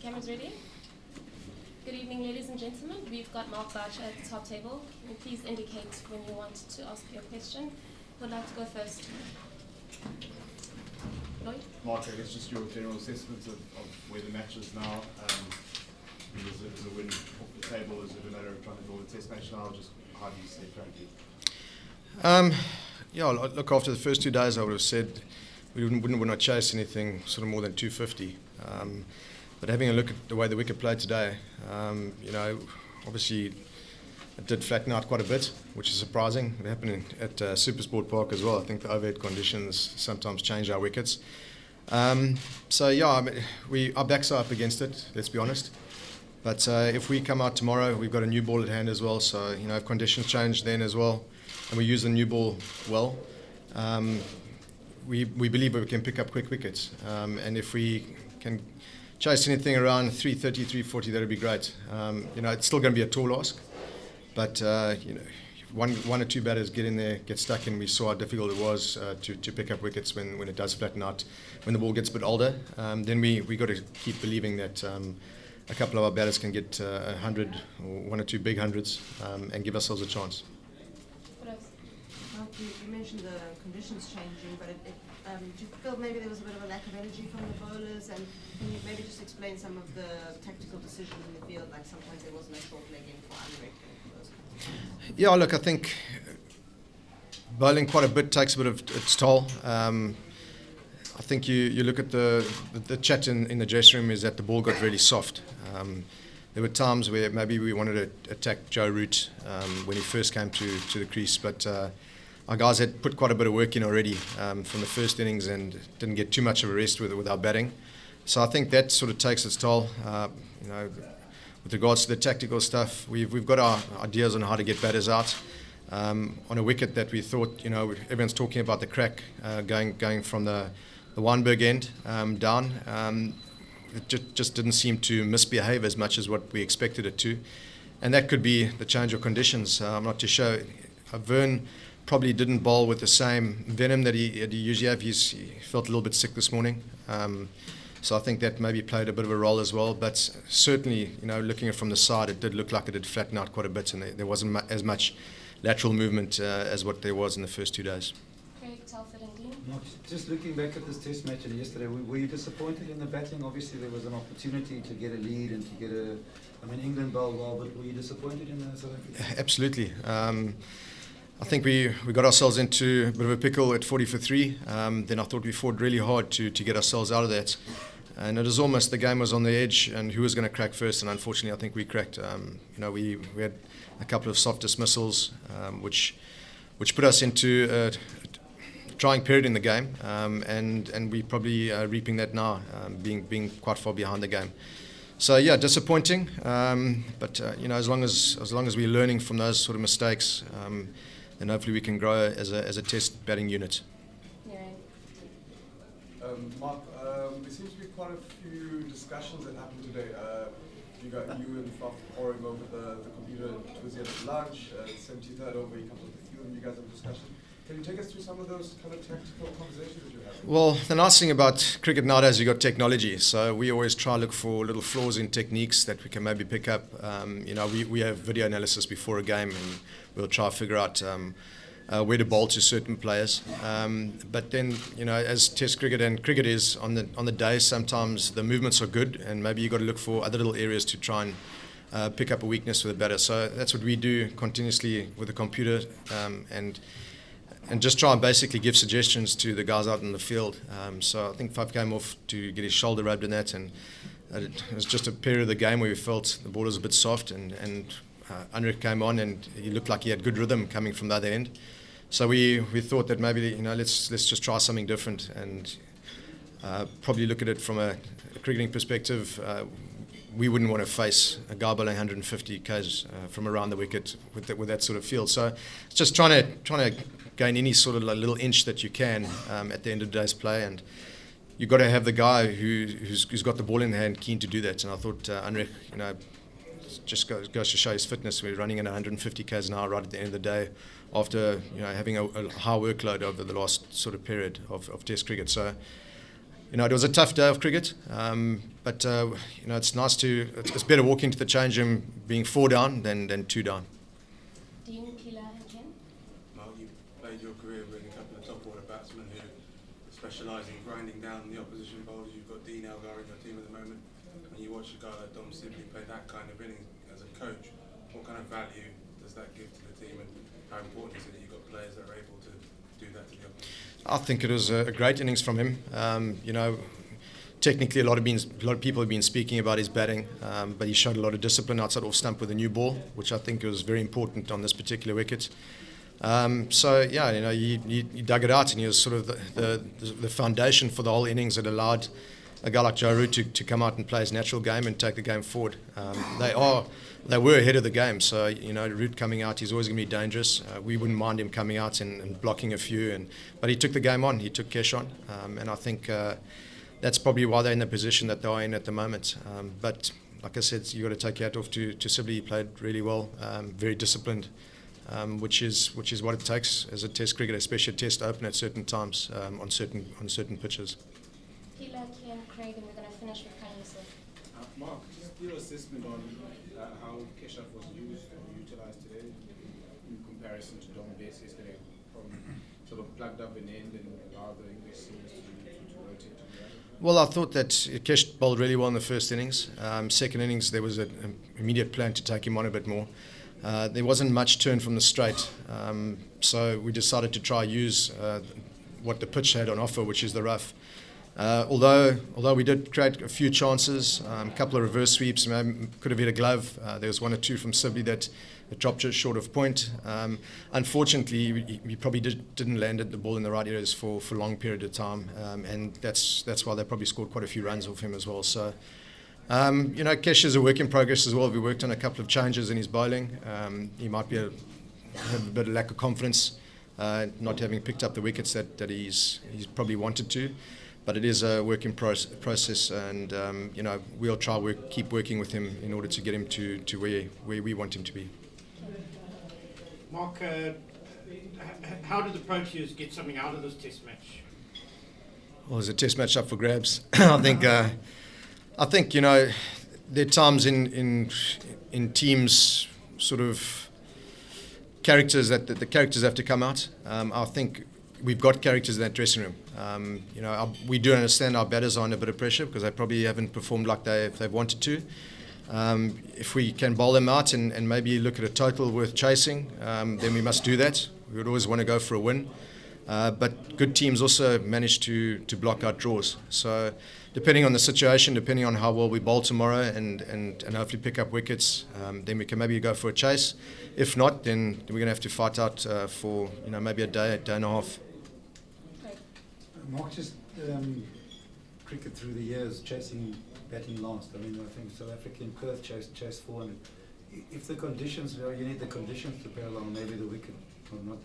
Cameras ready? Good evening, ladies and gentlemen. We've got Mark Boucher at the top table. And please indicate when you want to ask your question. Who would like to go first? Lloyd? Mark, I guess just your general assessment of where the match is now. Is a win off the table? Is it a matter of trying to draw the test match now? Just how do you see it currently? Yeah, look, after the first 2 days, I would have said we wouldn't want to chase anything sort of more than 250. But having a look at the way the wicket played today, obviously it did flatten out quite a bit, which is surprising. It happened at Supersport Park as well. I think the overhead conditions sometimes change our wickets. Our backs are up against it, let's be honest. But if we come out tomorrow, we've got a new ball at hand as well. So, if conditions change then as well, and we use the new ball well, we believe we can pick up quick wickets. And if we can chase anything around 330, 340, that would be great. It's still going to be a tall ask. But, one or two batters get in there, get stuck in. We saw how difficult it was to pick up wickets when it does flatten out, when the ball gets a bit older. Then we got to keep believing that a couple of our batters can get 100 or one or two big hundreds and give ourselves a chance. Mark, you mentioned the conditions changing, but do you feel maybe there was a bit of a lack of energy from the bowlers? And can you maybe just explain some of the tactical decisions in the field, like sometimes there wasn't a short leg in for those kinds of things? Yeah, look, I think bowling quite a bit takes a bit of its toll. I think you look at the chat in the dressing room is that the ball got really soft. There were times where maybe we wanted to attack Joe Root when he first came to the crease, but our guys had put quite a bit of work in already from the first innings and didn't get too much of a rest with our batting. So I think that sort of takes its toll. With regards to the tactical stuff, we've got our ideas on how to get batters out. On a wicket that we thought, everyone's talking about the crack going from the Weinberg end down. It just didn't seem to misbehave as much as what we expected it to. And that could be the change of conditions. I'm not too sure. Vern probably didn't bowl with the same venom that he usually have. He felt a little bit sick this morning. So I think that maybe played a bit of a role as well. But certainly, looking at it from the side, it did look like it had flattened out quite a bit, and there wasn't as much lateral movement as what there was in the first 2 days. Mark, just looking back at this test match and yesterday, were you disappointed in the batting? Obviously there was an opportunity to get a lead and to get England bowled well, but were you disappointed in the South Africa? Absolutely. I think we got ourselves into a bit of a pickle at 40 for 3. Then I thought we fought really hard to get ourselves out of that. And it was almost the game was on the edge and who was going to crack first, and unfortunately I think we cracked. We had a couple of soft dismissals, which put us into a trying period in the game, and we probably reaping that now, being quite far behind the game. So yeah, disappointing. But as long as we're learning from those sort of mistakes, then hopefully we can grow as a test batting unit. Mark, there seems to be quite a few discussions that happened today. You and Fluff poring over the computer towards the end of lunch. 73rd over, you come with a few of you guys have a discussion. Can you take us through some of those kind of tactical conversations that you have? Well, the nice thing about cricket nowadays, you've got technology. So we always try to look for little flaws in techniques that we can maybe pick up. We have video analysis before a game, and we'll try to figure out where to bowl to certain players. But then, as Test cricket and cricket is on the day, sometimes the movements are good, and maybe you've got to look for other little areas to try and pick up a weakness with a batter. So that's what we do continuously with the computer, and just try and basically give suggestions to the guys out in the field. So I think Faf came off to get his shoulder rubbed in that, and it was just a period of the game where we felt the ball was a bit soft, and Unrik came on and he looked like he had good rhythm coming from the other end. So we thought that maybe let's just try something different and probably look at it from a cricketing perspective. We wouldn't want to face a guy bowling 150 k's from around the wicket with that sort of field. So it's just trying to gain any sort of little inch that you can at the end of the day's play, and you've got to have the guy who's got the ball in hand keen to do that. And I thought Unrik, just goes to show his fitness. We're running at 150 k's an hour right at the end of the day after having a high workload over the last sort of period of Test cricket. So it was a tough day of cricket, but it's nice it's better walking to the change room being 4 down than 2 down. Dean, Keela, and Ken. Mark, you played your career with a couple of top order batsmen who specialise in grinding down the opposition bowlers. You've got Dean Elgar in your team at the moment. When you watch a guy like Dom Sibley play that kind of innings as a coach, what kind of value does that give to the team, and how important is it that you've got players that are able to do that to the opposition? I think it was a great innings from him. Technically, a lot of people have been speaking about his batting, but he showed a lot of discipline outside off stump with a new ball, which I think was very important on this particular wicket. He dug it out, and he was sort of the foundation for the whole innings that allowed a guy like Joe Root to come out and play his natural game and take the game forward. They were ahead of the game, so Root coming out, he's always going to be dangerous. We wouldn't mind him coming out and blocking a few, but he took the game on. He took Kesh on, and I think that's probably why they're in the position that they are in at the moment. But like I said, you got to take your hat off to Sibley. He played really well, very disciplined, which is what it takes as a Test cricketer, especially a Test open at certain times on certain pitches. Keela, Ken, Craig, and we're going to finish with Kanye. Mark, just your assessment on how Keshav was used or utilised today in comparison to Dom Base yesterday, from sort of plugged up an end and allowed the English seamers to rotate to the other? Well, I thought that Kesh bowled really well in the first innings. Second innings, there was an immediate plan to take him on a bit more. There wasn't much turn from the straight, so we decided to try use what the pitch had on offer, which is the rough. Although we did create a few chances, a couple of reverse sweeps, could have hit a glove. There was one or two from Sibley that dropped just short of point. Unfortunately, we probably didn't land the ball in the right areas for a long period of time, and that's why they probably scored quite a few runs off him as well. So, Kesh is a work in progress as well. We worked on a couple of changes in his bowling. He might have a bit of lack of confidence, not having picked up the wickets that he's probably wanted to. But it is a work in process, and we'll keep working with him in order to get him to where we want him to be. Mark, how did the Proteas get something out of this Test match? Well, there's a Test match up for grabs. I think there are times in teams sort of characters that the characters have to come out. I think we've got characters in that dressing room. We do understand our batters are under a bit of pressure because they probably haven't performed like they've wanted to. If we can bowl them out and maybe look at a total worth chasing, then we must do that. We would always want to go for a win. But good teams also manage to block out draws. So depending on the situation, depending on how well we bowl tomorrow and hopefully pick up wickets, then we can maybe go for a chase. If not, then we're going to have to fight out for maybe a day and a half. Mark, just cricket through the years, batting last. I think South Africa in Perth chased 400. If the conditions, you need the conditions to play along, maybe the wicket or not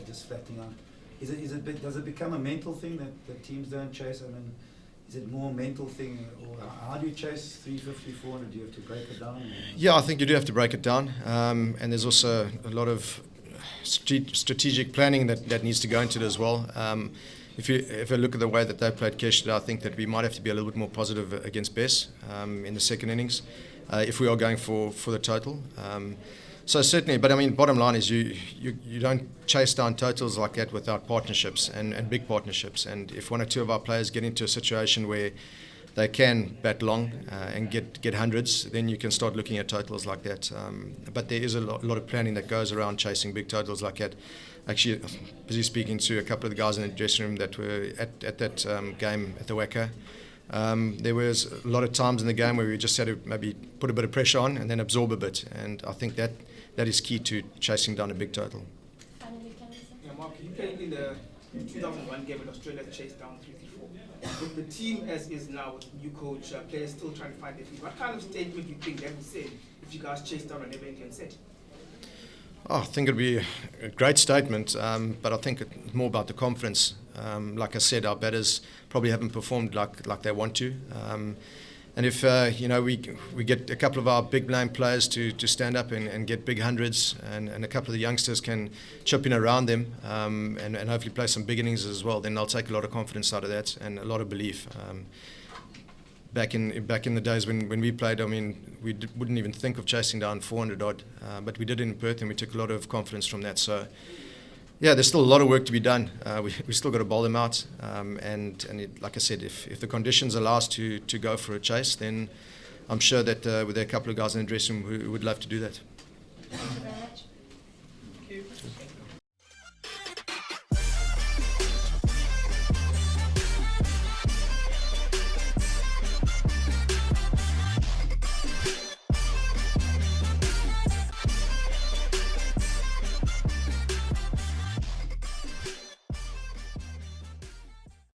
just flattening out. Does it become a mental thing that teams don't chase? Is it more a mental thing, or how do you chase 350, 400? Do you have to break it down? Yeah, I think you do have to break it down, and there's also a lot of strategic planning that needs to go into it as well. If I look at the way that they played Kesh today, I think that we might have to be a little bit more positive against Bess in the second innings if we are going for the total. So certainly, but bottom line is you don't chase down totals like that without partnerships and big partnerships. And if one or two of our players get into a situation where they can bat long and get hundreds, then you can start looking at totals like that. But there is a lot of planning that goes around chasing big totals like that. Actually, busy speaking to a couple of the guys in the dressing room that were at that game at the Wacker. There was a lot of times in the game where we just had to maybe put a bit of pressure on and then absorb a bit. And I think that is key to chasing down a big total. Finally, can we say? Yeah, Mark, you played in the 2001 game in Australia, chased down 3-4. With the team as is now, with new coach, players still trying to find their feet, what kind of statement do you think that would say if you guys chased down a never-ending set? I think it'd be a great statement, but I think it's more about the confidence. Like I said, our batters probably haven't performed like they want to. And if we get a couple of our big name players to stand up and get big hundreds, and a couple of the youngsters can chip in around them, and hopefully play some big innings as well, then they'll take a lot of confidence out of that and a lot of belief. Back in the days when we played, I mean, we wouldn't even think of chasing down 400 odd, but we did it in Perth, and we took a lot of confidence from that. So, yeah, there's still a lot of work to be done. We still got to bowl them out, like I said, if the conditions allow us to go for a chase, then I'm sure that with a couple of guys in the dressing room who would love to do that. Thank you very much. Thank you.